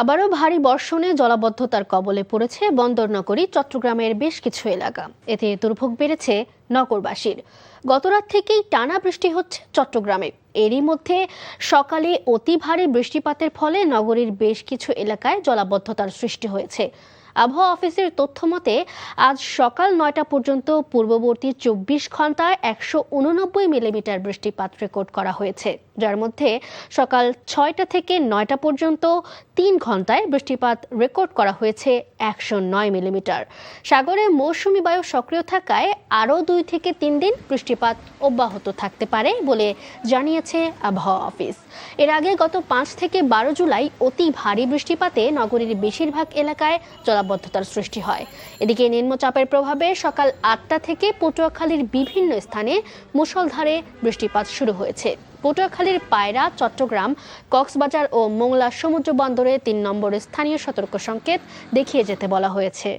আবারও ভারী বর্ষণে জলাবদ্ধতার কবলে পড়েছে বন্দরনগরী চট্টগ্রামের বেশ কিছু এলাকা। এতে দুর্ভোগ বেড়েছে নগরবাসীর। গতরাত থেকেই টানা বৃষ্টি হচ্ছে চট্টগ্রামে। এরই মধ্যে সকালে অতি ভারী বৃষ্টিপাতের ফলে নগরীর বেশ কিছু এলাকায় জলাবদ্ধতার সৃষ্টি হয়েছে। আবহাওয়া অফিসের তথ্য মতে আজ সকাল ৯টা পর্যন্ত পূর্ববর্তী ২৪ ঘন্টায় ১৮৯ মিলিমিটার বৃষ্টিপাত রেকর্ড করা হয়েছে, যার মধ্যে সকাল ৬টা থেকে ৯টা পর্যন্ত ৩ ঘন্টায় বৃষ্টিপাত রেকর্ড করা হয়েছে ১০৯ মিলিমিটার। সাগরে মৌসুমী বায়ু সক্রিয় থাকায় আরও ২ থেকে ৩ দিন বৃষ্টিপাত অব্যাহত থাকতে পারে বলে জানিয়েছে আবহাওয়া অফিস। এর আগে গত ৫ থেকে ১২ জুলাই অতি ভারী বৃষ্টিপাতে নগরীর বেশিরভাগ এলাকায় জলাবদ্ধতার সৃষ্টি হয়। এদিকে নিম্নচাপের প্রভাবে সকাল ৮টা থেকে পটুয়াখালীর বিভিন্ন স্থানে মুষলধারে বৃষ্টিপাত শুরু হয়েছে। পটুয়াখালীর পায়রা, চট্টগ্রাম, কক্সবাজার ও মোংলা সমুদ্র বন্দরে ৩ নম্বরে স্থানীয় সতর্ক সংকেত দেখিয়ে যেতে বলা হয়েছে।